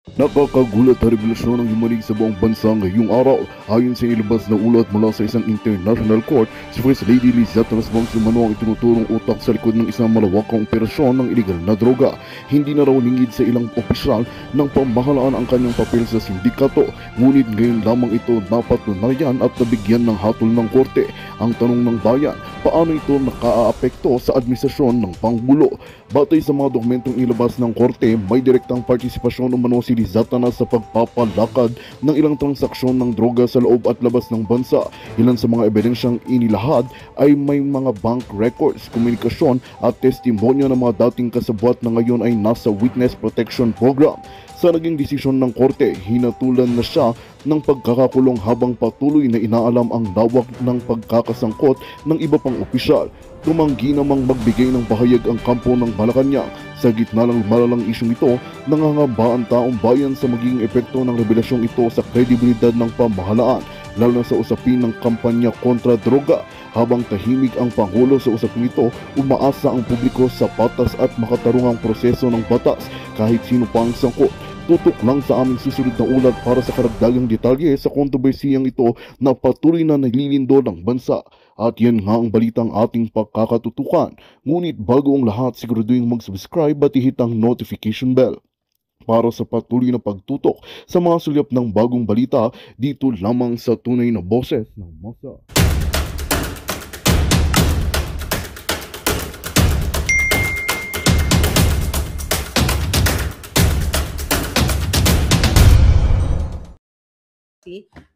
Nakakagulat na revelasyon ng yumanig sa buong bansa ngayong araw. Ayon sa ilabas na ulat mula sa isang international court, si First Lady Lizette Rasbang Sumano ang itinuturong utak sa likod ng isang malawakang operasyon ng iligal na droga. Hindi na raw lingid sa ilang opisyal ng pamahalaan ang kanyang papel sa sindikato, ngunit ngayon lamang ito napatunayan at nabigyan ng hatol ng korte. Ang tanong ng bayan, paano ito nakaaapekto sa administrasyon ng Pangulo? Batay sa mga dokumentong ilabas ng korte, may direktang partisipasyon umano si Lizette sa pagpapalakad ng ilang transaksyon ng droga sa loob at labas ng bansa. Ilan sa mga ebidensyang inilahad ay may mga bank records, komunikasyon at testimonya ng mga dating kasabwat na ngayon ay nasa Witness Protection Program. Sa naging desisyon ng korte, hinatulan na siya ng pagkakakulong habang patuloy na inaalam ang lawak ng pagkakasangkot ng iba pang opisyal. Tumanggi namang magbigay ng pahayag ang kampo ng Malacanang. Sa gitna ng malalang isyong ito, nangangamba ang taong bayan sa magiging epekto ng revelasyong ito sa kredibilidad ng pamahalaan, lalo na sa usapin ng kampanya kontra droga. Habang tahimik ang Pangulo sa usapin ito, umaasa ang publiko sa patas at makatarungang proseso ng batas kahit sino pa ang sangkot. Tutok lang sa aming susunod na ulat para sa karagdagang detalye sa kontrobersiyang ito na patuloy na naglilindol ng bansa. At yan nga ang balitang ating pagkakatutukan. Ngunit bago ang lahat, siguraduhin mag-subscribe at ihit ang notification bell para sa patuloy na pagtutok sa mga sulyap ng bagong balita dito lamang sa tunay na boses ng masa.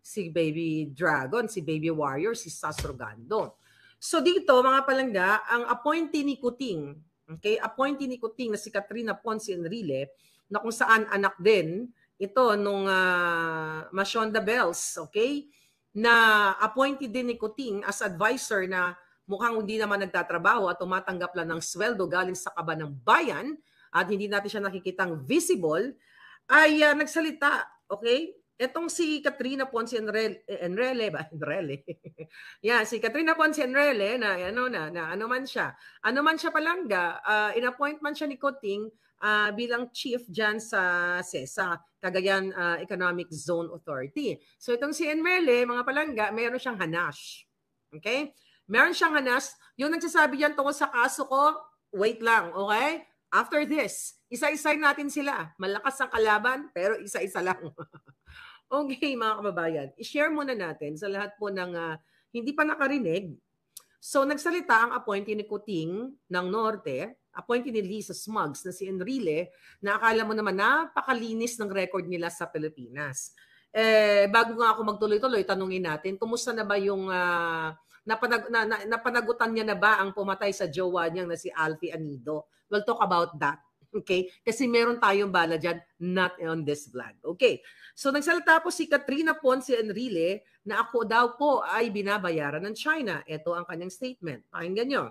Si Baby Dragon, si Baby Warrior, si Sasurgando. So dito mga palangga, ang appointee ni Kuting, okay, appointee ni Kuting na si Katrina Ponce Enrile, na kung saan anak din ito nung Mashonda Bells, okay, na appointee din ni Kuting as advisor na mukhang hindi naman nagtatrabaho at tumatanggap lang ng sweldo galing sa kaba ng bayan at hindi natin siya nakikitang visible, ay nagsalita, okay? Etong si Katrina Ponce Enrile ba? Enrile. Yeah, si Katrina Ponce Enrile na ano man siya palangga, in-appoint man siya ni Kuting bilang chief diyan sa CESA, Cagayan Economic Zone Authority. So itong si Enrile, mga palangga, meron siyang hanash. Okay? Meron siyang hanash. Yung nagsasabi diyan tungkol sa kaso ko, wait lang, okay? After this, isa-isay natin sila. Malakas ang kalaban, pero isa-isa lang. Okay, mga kababayan, i-share muna natin sa lahat po ng hindi pa nakarinig. So, nagsalita ang appointee ni Kuting ng Norte, appointee ni Lisa Smugs na si Enrile, na akala mo naman napakalinis ng record nila sa Pilipinas. Bago nga ako magtuloy-tuloy, tanungin natin, kumusta na ba yung napanagutan niya na ba ang pumatay sa jowa niyang na si Alfie Anido? We'll talk about that. Okay? Kasi meron tayong bala dyan, not on this vlog. Okay. So nagsalita po si Katrina Ponce Enrile na ako daw po ay binabayaran ng China. Ito ang kanyang statement. Pakinggan nyo.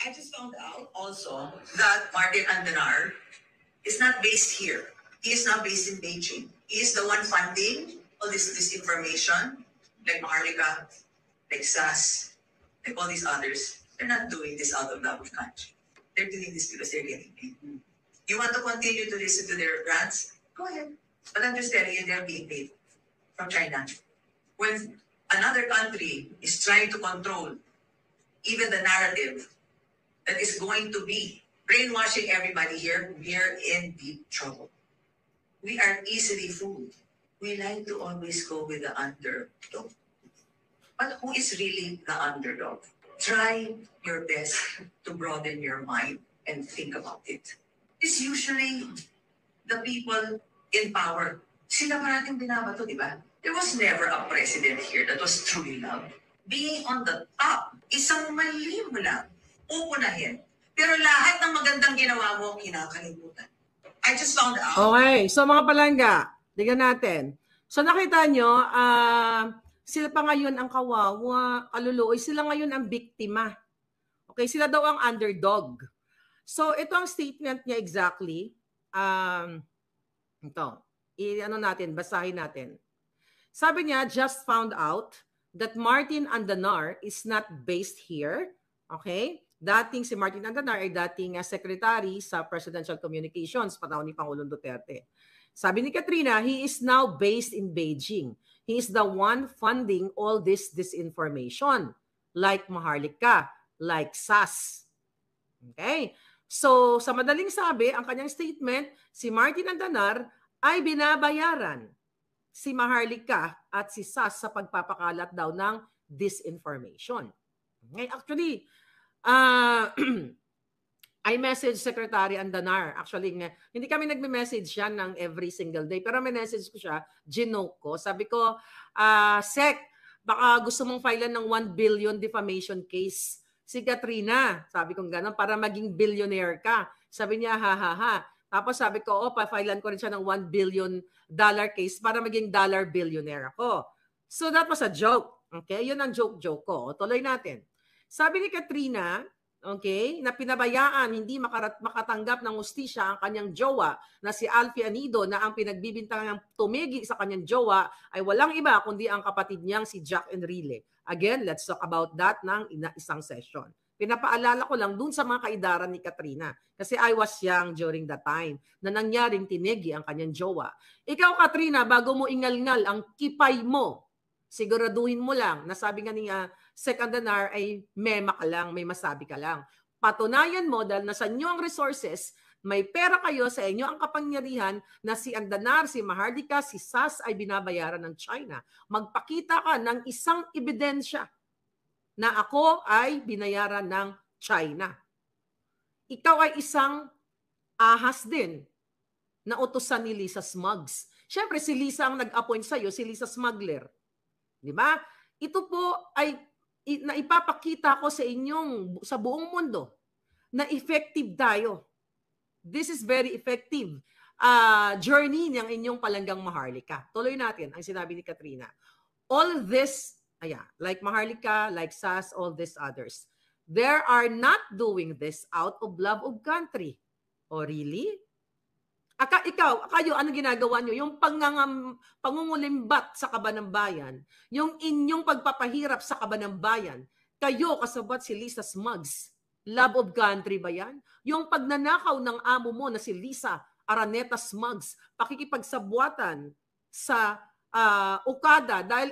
I just found out also that Martin Andanar is not based here. He is not based in Beijing. He is the one funding all this disinformation, like Maharlika, like SAS, like all these others. They're not doing this out of love of country. They're doing this because they're getting paid. You want to continue to listen to their rants? Go ahead. But understand they're being paid from China. When another country is trying to control even the narrative that is going to be brainwashing everybody here, we're in deep trouble. We are easily fooled. We like to always go with the underdog. But who is really the underdog? Try your best to broaden your mind and think about it. It's usually the people in power. Sila parating binabato, di ba? There was never a president here that was truly loved. Being on the top, isang mali mo lang, uunahin. Pero lahat ng magandang ginawa mo, kinakalimutan. I just found out. Okay, so mga palangga, tignan natin. So nakita nyo, sila pa ngayon ang kawawa, kaluluoy. Sila ngayon ang biktima. Okay, sila daw ang underdog. So, ito ang statement niya exactly. Ito. Basahin natin. Sabi niya, just found out that Martin Andanar is not based here. Okay? Dating si Martin Andanar ay dating secretary sa Presidential Communications panahon ni Pangulong Duterte. Sabi ni Katrina, he is now based in Beijing. He is the one funding all this disinformation, like Maharlika, like SAS. Okay? So, sa madaling sabi, ang kanyang statement, si Martin Andanar ay binabayaran si Maharlika at si SAS sa pagpapakalat daw ng disinformation. Okay? Actually, I message Secretary Andanar. Actually, hindi kami nagme-message yan ng every single day. Pero may message ko siya, ginoke ko. Sabi ko, Sec, baka gusto mong filean ng 1 billion defamation case si Katrina. Sabi ko gano'n, para maging billionaire ka. Sabi niya, ha. Tapos sabi ko, pa-filean ko rin siya ng $1 billion case para maging dollar billionaire ako. So that was a joke. Okay? Yun ang joke ko. Tuloy natin. Sabi ni Katrina, okay, na pinabayaan, hindi makatanggap ng hustisya ang kanyang jowa na si Alfie Anido na ang pinagbibintangang tumigi sa kanyang jowa ay walang iba kundi ang kapatid niyang si Jack Enrile. Again, let's talk about that ng isang session. Pinapaalala ko lang dun sa mga kaidaran ni Katrina kasi I was young during that time na nangyaring tinigi ang kanyang jowa. Ikaw, Katrina, bago mo ingalngal ang kipay mo, siguraduhin mo lang, nasabi nga ni Sec Andanar ay mema ka lang, may masabi ka lang. Patunayan mo dahil nasa inyo ang resources, may pera kayo, sa inyo ang kapangyarihan na si Andanar, si Maharlika, si SAS ay binabayaran ng China. Magpakita ka ng isang ebidensya na ako ay binayaran ng China. Ikaw ay isang ahas din na utusan ni Lisa Smugs. Siyempre, si Lisa ang nag-appoint sa'yo, si Lisa Smuggler. Di ba? Ito po ay naipapakita ko sa inyong, sa buong mundo, na effective tayo. This is very effective journey ng inyong palanggang Maharlika. Tuloy natin ang sinabi ni Katrina. All this, like Maharlika, like SAS, all these others, they are not doing this out of love of country. Oh, really? Kayo, ano ginagawa nyo? Yung pangungulimbat sa kaban ng bayan, yung inyong pagpapahirap sa kaban ng bayan, kayo, kasabat si Lisa Smugs, love of country ba yan? Yung pagnanakaw ng amo mo na si Lisa Araneta Smugs, pakikipagsabwatan sa Okada dahil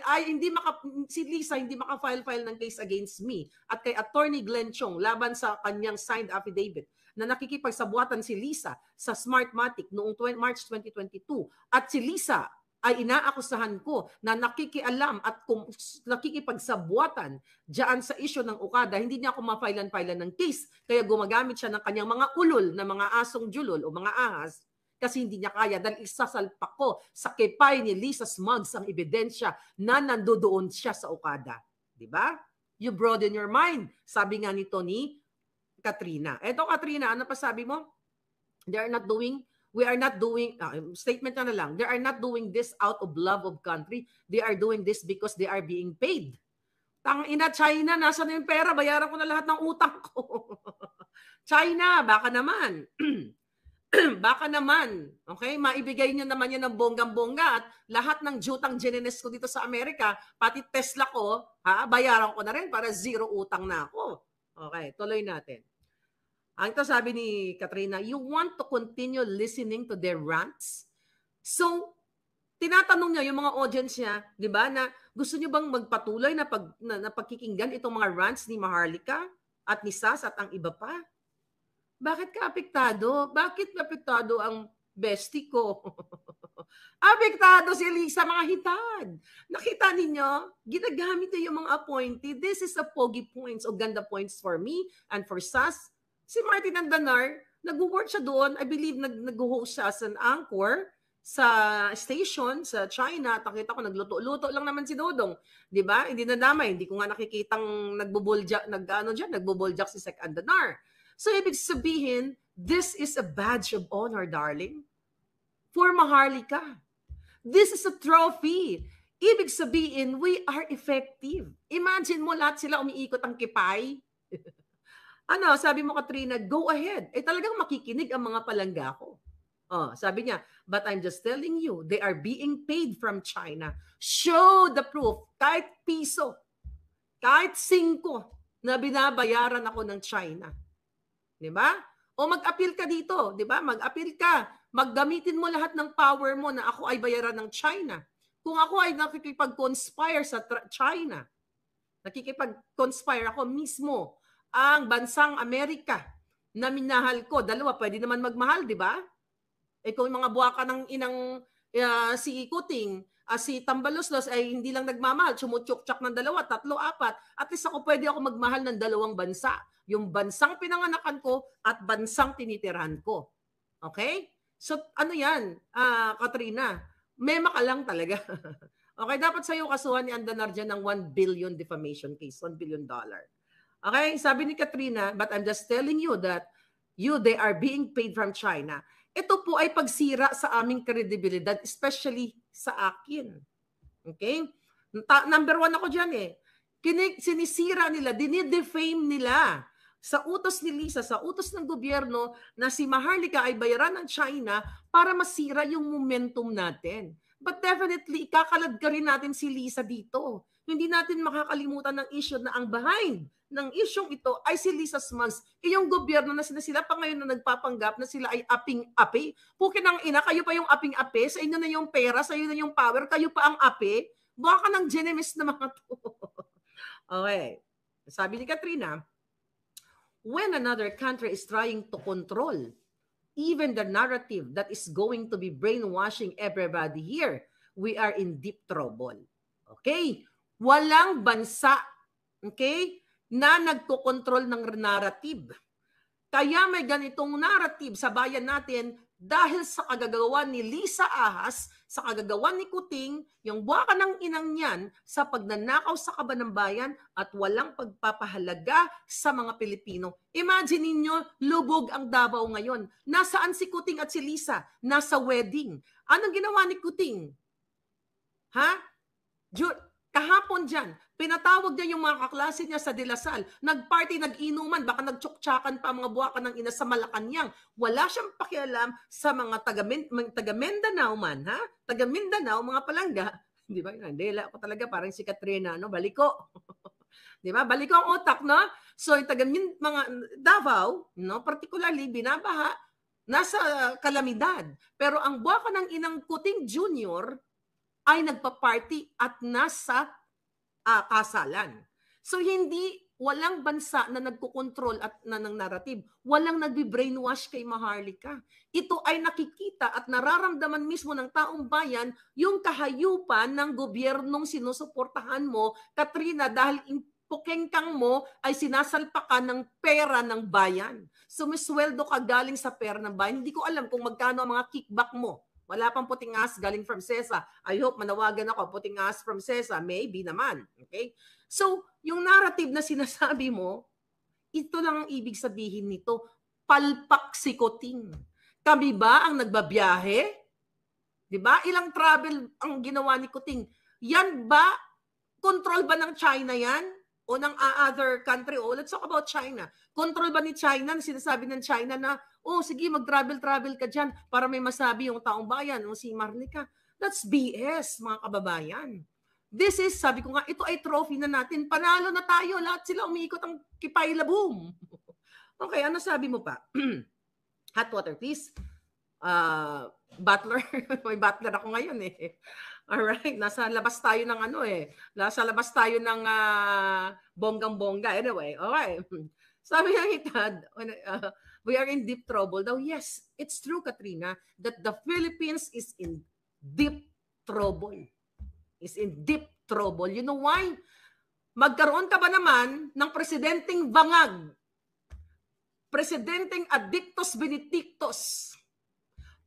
si Lisa hindi maka-file ng case against me at kay Attorney Glenn Chong laban sa kanyang signed affidavit na nakikipagsabuatan si Lisa sa Smartmatic noong March 2022 at si Lisa ay inaakusahan ko na nakikialam at nakikipagsabuatan diyan sa issue ng Okada. Hindi niya ako ma-filean ng case kaya gumagamit siya ng kanyang mga ulol na mga asong julol o mga ahas kasi hindi niya kaya dahil isasalpak ko sa kipay ni Lisa Smugs ang ebidensya na nandoon siya sa Okada. Diba? You broaden your mind. Sabi nga nito ni Katrina. Eto, Katrina, ano pa sabi mo? We are not doing, statement na lang, they are not doing this out of love of country. They are doing this because they are being paid. Tangina, China, nasa na yung pera? Bayaran ko na lahat ng utang ko. China, baka naman. Baka naman. Okay? Maibigay nyo naman yan ng bonggang-bongga at lahat ng jutang generous ko dito sa Amerika, pati Tesla ko, bayaran ko na rin para zero utang na ako. Okay, tuloy natin. Ang ito sabi ni Katrina, you want to continue listening to their rants? So, tinatanong niya yung mga audience niya, di ba, na gusto niyo bang magpatuloy na pagkikinggan itong mga rants ni Maharlika at ni SAS at ang iba pa? Bakit ka apektado? Bakit apektado ang bestie ko? Apektado si Lisa, mga hitad. Nakita ninyo, ginagamit niya yung mga appointee. This is a pogi points o ganda points for me and for SAS. Si Martin Andanar, nag-work siya doon. I believe nag-host siya as an anchor sa station sa China. At nakita ko, nagluto-luto lang naman si Dodong. Di ba? Hindi na damay. Hindi ko nga nakikitang nagbubuljak si Sec Andanar. So, ibig sabihin, this is a badge of honor, darling. For Maharlika. This is a trophy. Ibig sabihin, we are effective. Imagine mo lahat sila umiikot ang kipay. Ano, sabi mo, Katrina, go ahead. Talagang makikinig ang mga palangga ko. Sabi niya, but I'm just telling you, they are being paid from China. Show the proof. Kahit piso, kahit 5, na binabayaran ako ng China. Di ba? O mag-appeal ka dito, di ba? Mag-appeal ka. Maggamitin mo lahat ng power mo na ako ay bayaran ng China. Kung ako ay nakikipag-conspire sa China, nakikipag-conspire ako mismo, ang bansang Amerika na minahal ko, dalawa, pwede naman magmahal, di ba? Eh kung mga buwaka ng inang si Kuting, si Tambaloslos ay hindi lang nagmamahal, sumutsuk-tsak ng 2, 3, 4, at least pwede ako magmahal ng 2 bansa. Yung bansang pinanganakan ko at bansang tinitirahan ko. Okay? So ano yan, Katrina? Mema ka lang talaga. Okay, dapat sa'yo kasuhan ni Andanar dyan ng 1 billion defamation case, $1 billion. Okay, sabi ni Katrina, but I'm just telling you that they are being paid from China. Ito po ay pagsira sa aming kredibilidad, especially sa akin. Okay? Number 1 ako dyan eh. Sinisira nila, dinidefame nila sa utos ni Lisa, sa utos ng gobyerno na si Maharlika ay bayaran ng China para masira yung momentum natin. But definitely, ikakalad ka rin natin si Lisa dito. Hindi natin makakalimutan ng issue na ang behind ng isyong ito ay si Lisa Smugs. Yung gobyerno na sila pa ngayon na nagpapanggap na sila ay aping-api. Pukin ang ina, kayo pa yung aping-api, sa inyo na yung pera, sa inyo na yung power, kayo pa ang api. Baka ng genemis na mga to. Okay. Sabi ni Katrina, when another country is trying to control even the narrative that is going to be brainwashing everybody here, we are in deep trouble. Okay? Walang bansa, okay, na nagkokontrol ng narrative. Kaya may ganitong narrative sa bayan natin dahil sa kagagawa ni Lisa Ahas, sa kagagawa ni Kuting, yung buwaka ng inang niyan sa pagnanakaw sa kaban ng bayan at walang pagpapahalaga sa mga Pilipino. Imagine niyo, lubog ang Davao ngayon. Nasaan si Kuting at si Lisa? Nasa wedding. Anong ginawa ni Kuting? Ha? Kahapon dyan, pinatawag niya yung mga kaklase niya sa Dilasal. Nagparty, nag-inuman, baka nagtsuktsakan pa mga buwakan ng ina sa Malacanang. Wala siyang pakialam sa mga taga-Mindanao man, ha? Taga-Mindanao, mga palangga. Di ba? Hindi, ako talaga parang si Katrina, no? Baliko. Di ba? Baliko ang utak, no? So, yung mga Davao, no? Particularly, binabaha, nasa kalamidad. Pero ang buwakan ng inang Kuting Junior ay nagpa-party at nasa kasalan. So walang bansa na nagkukontrol at ng narrative. Walang nagbi-brainwash kay Maharlika. Ito ay nakikita at nararamdaman mismo ng taong bayan yung kahayupan ng gobyernong sinusuportahan mo, Katrina, dahil pukengkang mo ay sinasalpakan ng pera ng bayan. Sumisweldo ka galing sa pera ng bayan. Hindi ko alam kung magkano ang mga kickback mo. Wala pang puting as galing from CESA. I hope manawagan ako, puting as from CESA. Maybe naman. Okay? So, yung narrative na sinasabi mo, ito lang ang ibig sabihin nito. Palpak si Kuting. Kami ba ang nagbabiyahe? Diba? Ilang travel ang ginawa ni Kuting. Yan ba? Control ba ng China yan? O ng other country? O let's talk about China. Control ba ni China? Sinasabi ng China na sige, mag-travel ka dyan para may masabi yung taong bayan o si Maharlika. That's BS, mga kababayan. This is, sabi ko nga, ito ay trophy na natin. Panalo na tayo. Lahat sila umiikot ang kipay-laboom. Okay, ano sabi mo pa? Hot water, please. Butler. May butler ako ngayon eh. Alright, nasa labas tayo ng Nasa labas tayo ng bonggang-bongga. Anyway, okay. Sabi ng Hitad, we are in deep trouble. Now, yes, it's true, Katrina, that the Philippines is in deep trouble. Is in deep trouble. You know why? Magkaroon ka ba naman ng presidenteng bangag? Presidenteng addictus benedictus?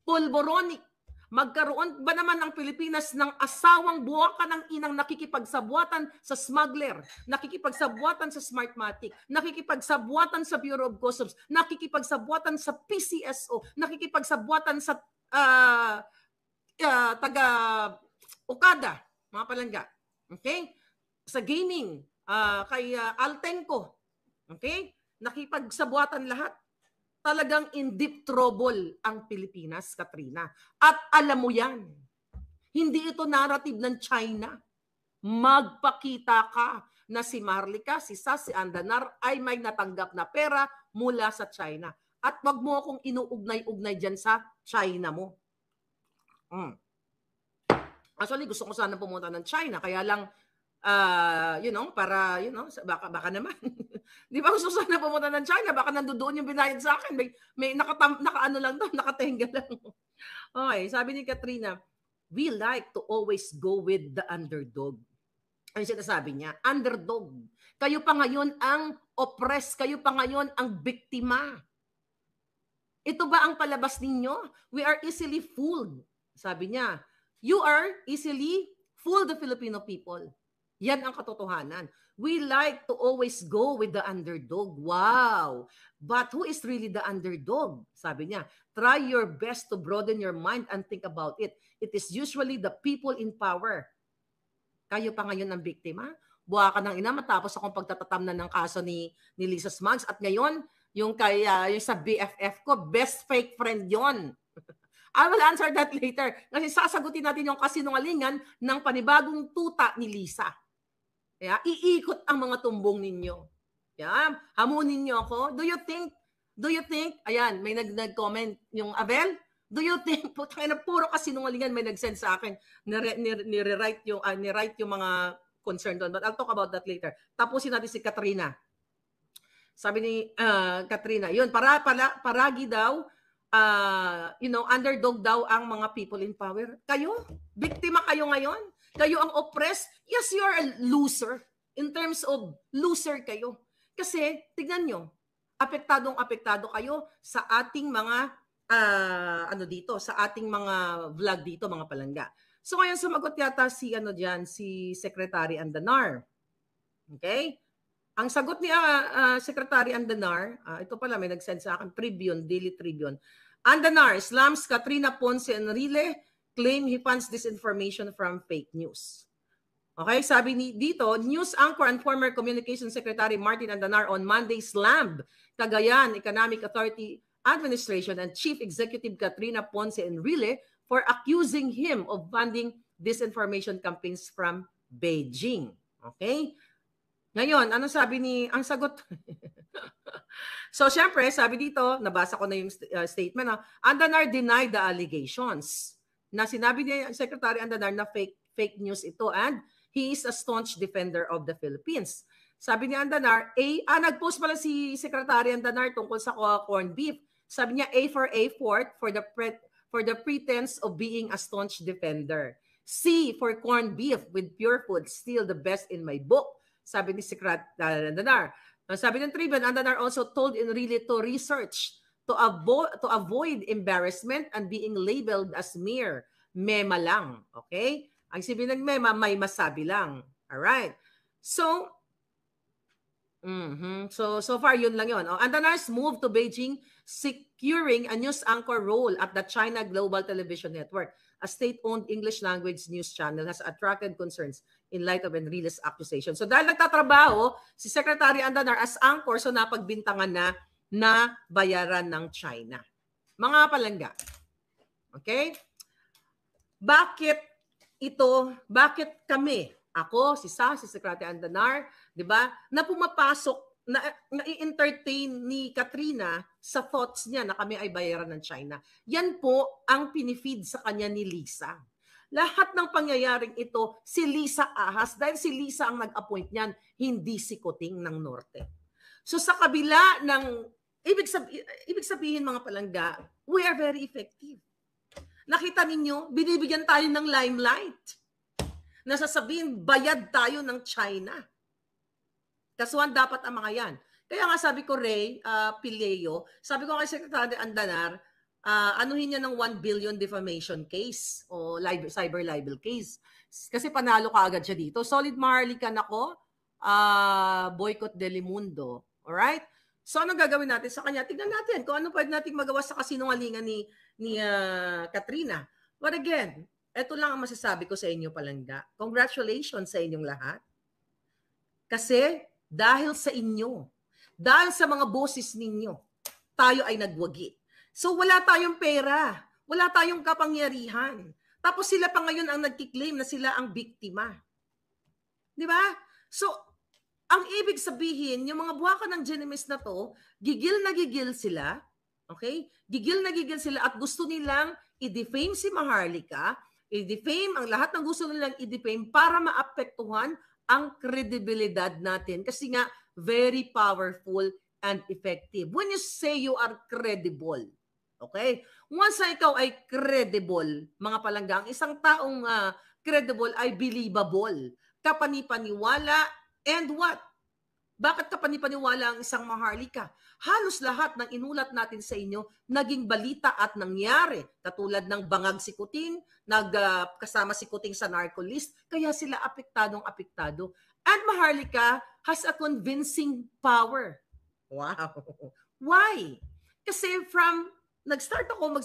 Polvoronic? Magkaroon ba naman ng Pilipinas ng asawang buwaka ng inang nakikipagsabuatan sa smuggler, nakikipagsabuatan sa Smartmatic, nakikipagsabuatan sa Bureau of Customs, nakikipagsabuatan sa PCSO, nakikipagsabuatan sa taga Okada, mga palangga. Okay? Sa gaming, kay Altenco. Okay? Nakipagsabuatan lahat. Talagang in deep trouble ang Pilipinas, Katrina. At alam mo yan, hindi ito narrative ng China. Magpakita ka. na si Marlica, si Sas, si Andanar ay may natanggap na pera mula sa China. At wag mo akong inuugnay-ugnay dyan sa China mo. Actually, gusto ko sana pumunta ng China, kaya lang, para, baka naman. Di ba gusto sana pumunta ng China, baka nandoon yung binayad sa akin. May naka-ano lang daw, nakatenga lang. Okay, sabi ni Katrina, we like to always go with the underdog. Ano sinasabi niya? Underdog. Kayo pa ngayon ang oppressed, kayo pa ngayon ang biktima. Ito ba ang palabas ninyo? We are easily fooled. Sabi niya, you are easily fool the Filipino people. Yan ang katotohanan. We like to always go with the underdog. Wow! But who is really the underdog? Sabi niya, try your best to broaden your mind and think about it. It is usually the people in power. Kayo pa ngayon ang biktima? Buha ka ng ina matapos akong pagtatatamnan ng kaso ni Lisa Smugs. At ngayon, yung sa BFF ko, best fake friend yon. I will answer that later. Kasi sasagutin natin yung kasinungalingan ng panibagong tuta ni Lisa. Kaya iikot ang mga tumbong ninyo. Kaya hamunin niyo ako. Do you think, ayan, may nag-comment yung Abel? Do you think, puro kasinungalingan may nag-send sa akin, ni-write yung mga concern doon. But I'll talk about that later. Tapusin natin si Katrina. Sabi ni Katrina, yun, paragi daw, underdog daw ang mga people in power. Kayo? Biktima kayo ngayon? Kayo ang oppressed? Yes, you're a loser. In terms of loser kayo. Kasi, tignan nyo, apektado kayo sa ating mga, sa ating mga vlog dito, mga palangga. So, ngayon sumagot yata si Secretary Andanar. Okay? Ang sagot ni Secretary Andanar, ito pala may nag-send sa akin, Daily Tribune. Andanar slams Katrina Ponce Enrile, claim he funds disinformation from fake news. Okay, sabi dito, news anchor and former Communications Secretary Martin Andanar on Monday slammed Cagayan Economic Authority Administration and Chief Executive Katrina Ponce Enrile for accusing him of funding disinformation campaigns from Beijing. Okay? Ngayon, ang sagot? So, syempre, sabi dito, nabasa ko na yung statement, Andanar denied the allegations na sinabi ni Secretary Andanar na fake news ito and he is a staunch defender of the Philippines. Sabi ni Andanar, nag-post pala si Secretary Andanar tungkol sa corned beef. Sabi niya, for the pretense of being a staunch defender. C for corned beef with pure food, still the best in my book. Sabi ni Secretary Andanar. Sabi ng Tribune, Andanar also told Enrile to research to avoid embarrassment and being labeled as mere mema lang. Okay? Ang sabi ng mema, may masabi lang. Alright. So far, yun lang yun. Andanar's move to Beijing securing a news anchor role at the China Global Television Network, a state-owned English-language news channel, has attracted concerns in light of Enrile's accusation. So dahil nagtatrabaho si Secretary Andanar as anchor, so napagbintangan na bayaran ng China. Mga palangga. Okay? Bakit kami, ako, si Secretary Andanar, di ba, na pumapasok, na-entertain ni Katrina sa thoughts niya na kami ay bayaran ng China. Yan po ang pinifeed sa kanya ni Lisa. Lahat ng pangyayaring ito, si Lisa ahas, dahil si Lisa ang nag-appoint niyan, hindi si Kuting ng Norte. So sa kabila ng, ibig sabihin mga palangga, we are very effective. Nakita ninyo, binibigyan tayo ng limelight. Nasasabihin, bayad tayo ng China. Kasuhan dapat ang mga yan. Kaya nga sabi ko, Ray Pileo, sabi ko kay Secretary Andanar, anuhin niya ng 1 billion defamation case o cyber libel case. Kasi panalo ka agad siya dito. Solid Maharlika ako, boycott Delimundo. Alright? So ano gagawin natin sa kanya? Tignan natin kung ano pwede nating magawa sa kasinungalingan ni Katrina. But again, eto lang ang masasabi ko sa inyo palangga. Congratulations sa inyong lahat. Kasi dahil sa inyo, dahil sa mga boses ninyo, tayo ay nagwagi. So wala tayong pera, wala tayong kapangyarihan. Tapos sila pa ngayon ang nagkiklaim na sila ang biktima. Di ba? So Ang ibig sabihin, yung mga buwakan ng Genovese na to, gigil na gigil sila, okay? Gigil na gigil sila at gusto nilang i-defame si Maharlika, i-defame ang lahat ng gusto nilang i-defame para maapektuhan ang kredibilidad natin. Kasi nga, very powerful and effective. When you say you are credible, okay? Once na ikaw ay credible, mga palangga, ang isang taong credible ay believable. Kapanipaniwala, and what? Bakit kapanipaniwala ang isang Maharlika? Halos lahat ng inulat natin sa inyo, naging balita at nangyari. Katulad ng bangag si Kuting, kasama si Kuting sa narco list, kaya sila apektadong-apektado. And Maharlika has a convincing power. Wow. Why? Kasi nag-start ako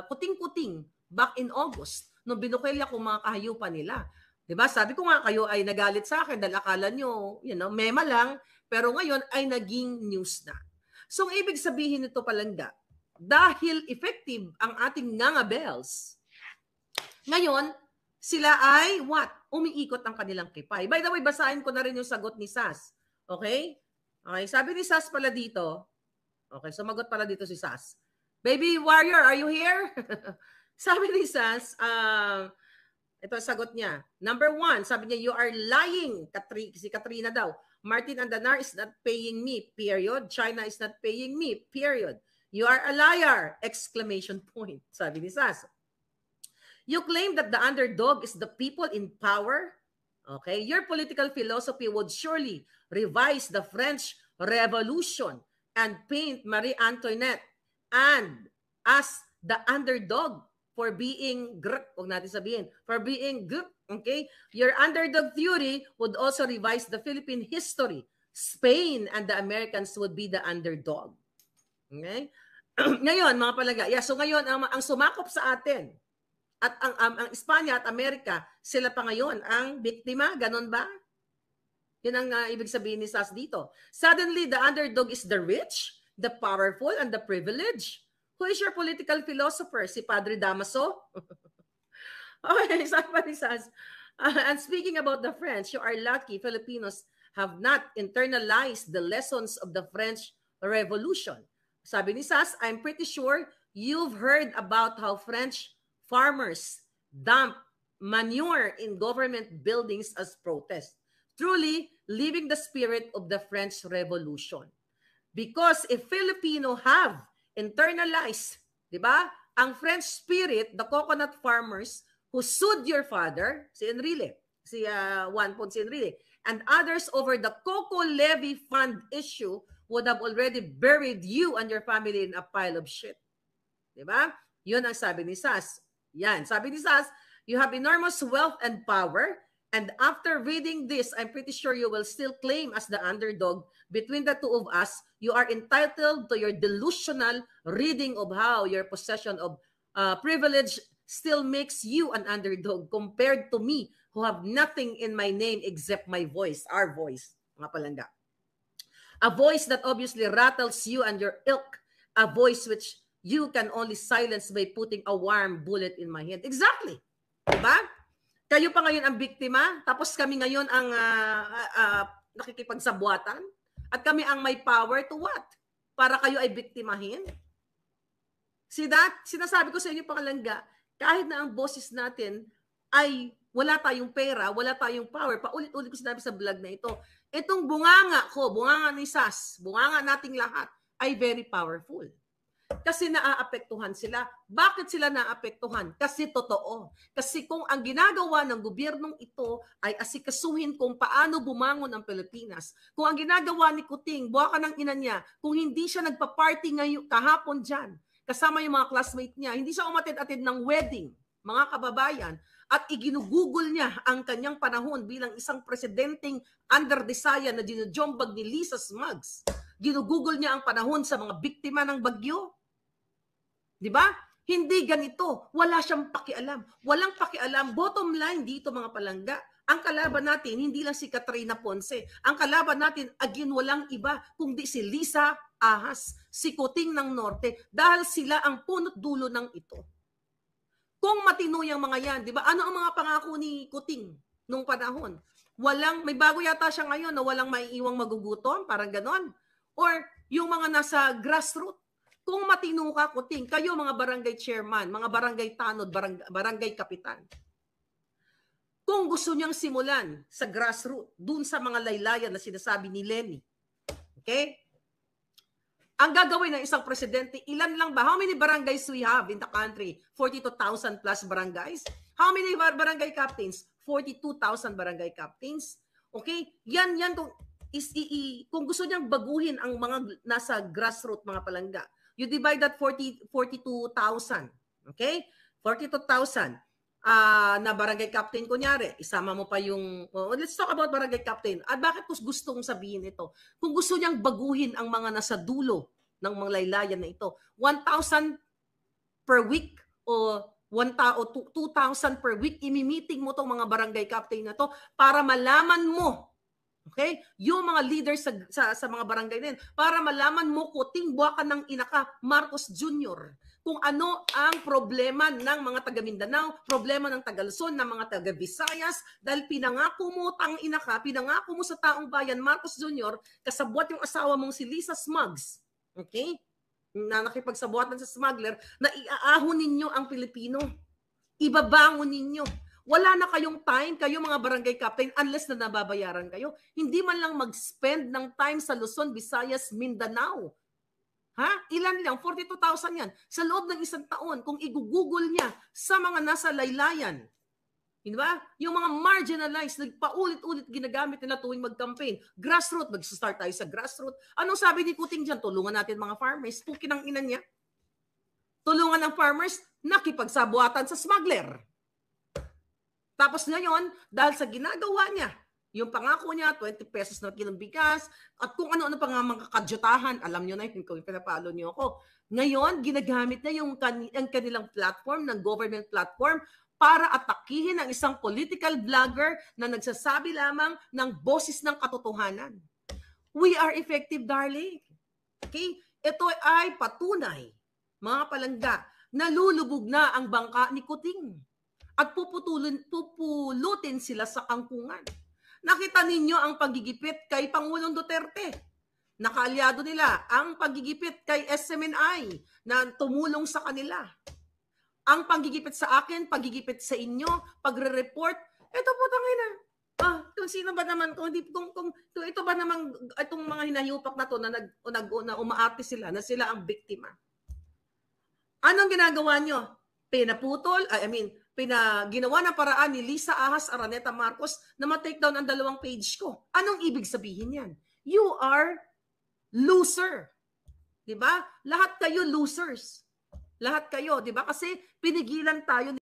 kuting-kuting back in August, nung binukilya ko mga kahayupan nila. Diba? Sabi ko nga, kayo ay nagalit sa akin dahil akala nyo, mema lang, pero ngayon ay naging news na. So, ang ibig sabihin nito palangga, dahil effective ang ating ngangabels, ngayon, sila ay what? Umiikot ang kanilang kipay. By the way, basahin ko na rin yung sagot ni Sas. Okay? Okay, sabi ni Sas pala dito, okay, sumagot pala dito si Sas. Baby Warrior, are you here? Sabi ni Sas, ito ang sagot niya. Number 1, sabi niya, you are lying. Si Katrina daw. Martin Andanar is not paying me, period. China is not paying me, period. You are a liar! Exclamation point. Sabi ni Sas. You claim that the underdog is the people in power. Okay, your political philosophy would surely revise the French Revolution and paint Marie Antoinette and as the underdog for being okay? Your underdog theory would also revise the Philippine history. Spain and the Americans would be the underdog. Okay? Ngayon, mga palangga, so ngayon, ang sumakop sa atin, at ang Espanya at Amerika, sila pa ngayon ang biktima, ganon ba? Yun ang ibig sabihin ni Sas dito. Suddenly, the underdog is the rich, the powerful, and the privileged. Who is your political philosopher? Si Padre Damaso? Okay, sabi ni Sas. And speaking about the French, you are lucky Filipinos have not internalized the lessons of the French Revolution. Sabi ni Sas, I'm pretty sure you've heard about how French farmers dump manure in government buildings as protest, truly living the spirit of the French Revolution. Because if Filipino have internalized, di ba, ang French spirit, the coconut farmers who sued your father, si Enrile, si Juan Ponce Enrile, and others over the Coco Levy Fund issue would have already buried you and your family in a pile of shit. Di ba? Yun ang sabi ni Sas. Yan, sabi ni Sas, you have enormous wealth and power, and after reading this, I'm pretty sure you will still claim as the underdog. Between the two of us, you are entitled to your delusional reading of how your possession of privilege still makes you an underdog compared to me who have nothing in my name except my voice, our voice, mga palangga. A voice that obviously rattles you and your ilk, a voice which you can only silence by putting a warm bullet in my head. Exactly. Diba? Kayo pa ngayon ang biktima, tapos kami ngayon ang nakikipagsabwatan, at kami ang may power to what? Para kayo ay biktimahin? See that? Sinasabi ko sa inyo pangalangga, kahit na ang boses natin ay wala tayong pera, wala tayong power, paulit-ulit ko sinabi sa vlog na ito, itong bunganga ko, bunganga ni Sas, bunganga nating lahat, ay very powerful. Kasi naaapektuhan sila. Bakit sila naaapektuhan? Kasi totoo. Kasi kung ang ginagawa ng gobyernong ito ay asikasuhin kung paano bumangon ang Pilipinas, kung ang ginagawa ni Kuting, buha ka ng ina niya, kung hindi siya nagpa-party ngayon, kahapon dyan, kasama yung mga classmate niya, hindi siya umatid-atid ng wedding, mga kababayan, at iginugugol niya ang kanyang panahon bilang isang presidenteng underdesaya na ginujombag ni Lisa Smugs. Ginugugol niya ang panahon sa mga biktima ng bagyo. Diba? Hindi ganito. Wala siyang pakialam. Walang pakialam. Bottom line dito mga palangga, ang kalaban natin, hindi lang si Katrina Ponce. Ang kalaban natin, again, walang iba, kundi si Lisa Ahas, si Kuting ng Norte, dahil sila ang punot dulo ng ito. Kung matino yung mga yan, di ba? Ano ang mga pangako ni Kuting nung panahon? may bago yata siya ngayon na walang maiiwang magugutom, parang ganon. Or yung mga nasa grassroots. Kung matino ka, Kuting, kayo mga barangay chairman, mga barangay tanod, barangay kapitan. Kung gusto niyang simulan sa grassroots, dun sa mga laylayan na sinasabi ni Lenny, okay? Ang gagawin ng isang presidente, ilan lang ba? How many barangays we have in the country? 42,000 plus barangays. How many barangay captains? 42,000 barangay captains. Okay? Yan kung gusto niyang baguhin ang mga nasa grassroots, mga palangga, you divide that 42,000. Okay? 42,000 na barangay captain, kunyari, isama mo pa yung, let's talk about barangay captain. At bakit ko gustong sabihin ito? Kung gusto niyang baguhin ang mga nasa dulo ng mga laylayan na ito, 1,000 per week o 2,000 per week, imi-meeting mo tong mga barangay captain na to para malaman mo, okay, yung mga leaders sa mga barangay na yun, para malaman mo, Kuting, buwakan ng inaka, Marcos Jr., kung ano ang problema ng mga taga Mindanao, problema ng taga Luzon, ng mga taga Visayas, dahil pinangako mo, pinangako mo sa taong bayan, Marcos Jr., kasabwat yung asawa mong si Lisa Smugs, okay, na nakipagsabuatan sa smuggler, na iaahon ninyo ang Pilipino. Ibabangon ninyo. Wala na kayong time, kayo mga barangay captain, unless na nababayaran kayo. Hindi man lang mag-spend ng time sa Luzon, Visayas, Mindanao. Ha? Ilan lang? 42,000 yan. Sa loob ng isang taon, kung i-google niya sa mga nasa laylayan, diba? Yung mga marginalized, nagpaulit-ulit ginagamit nila tuwing mag-campaign. Grassroots, mag-start tayo sa grassroots. Anong sabi ni Kuting dyan? Tulungan natin mga farmers. Pukin ang ina niya. Tulungan ng farmers, nakipagsabuatan sa smuggler. Tapos ngayon, dahil sa ginagawa niya, yung pangako niya, 20 pesos na kilong bigas, at kung ano-ano pa nga mga kadyutahan, alam nyo na yun kung pinapalo niyo ako. Ngayon, ginagamit na yung kanilang platform, ng government platform, para atakihin ang isang political vlogger na nagsasabi lamang ng boses ng katotohanan. We are effective, darling. Okay? Ito ay patunay, mga palangga, nalulubog na ang bangka ni Kuting at pupulutin sila sa kangkungan. Nakita ninyo ang pagigipit kay Pangulong Duterte. Nakaalyado nila ang pagigipit kay SMNI na tumulong sa kanila. Ang pagigipit sa akin, pagigipit sa inyo, pagre-report, ito po tangina. Kung sino ba naman, kung ito ba naman, itong mga hinahiyupak na to na umaarte sila, na sila ang biktima. Anong ginagawa nyo? Ginawa na paraan ni Lisa Ahas Araneta Marcos na ma-take down ang 2 page ko. Anong ibig sabihin yan? You are loser. Diba? Lahat kayo losers. Lahat kayo, di ba? Kasi pinigilan tayo.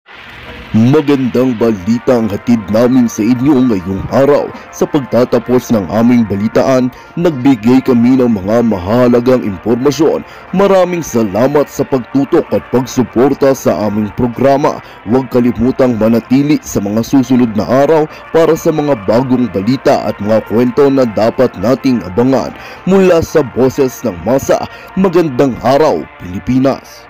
Magandang balita ang hatid namin sa inyo ngayong araw. Sa pagtatapos ng aming balitaan, nagbigay kami ng mga mahalagang impormasyon. Maraming salamat sa pagtutok at pagsuporta sa aming programa. Huwag kalimutang manatili sa mga susunod na araw para sa mga bagong balita at mga kwento na dapat nating abangan. Mula sa Boses ng Masa, magandang araw, Pilipinas!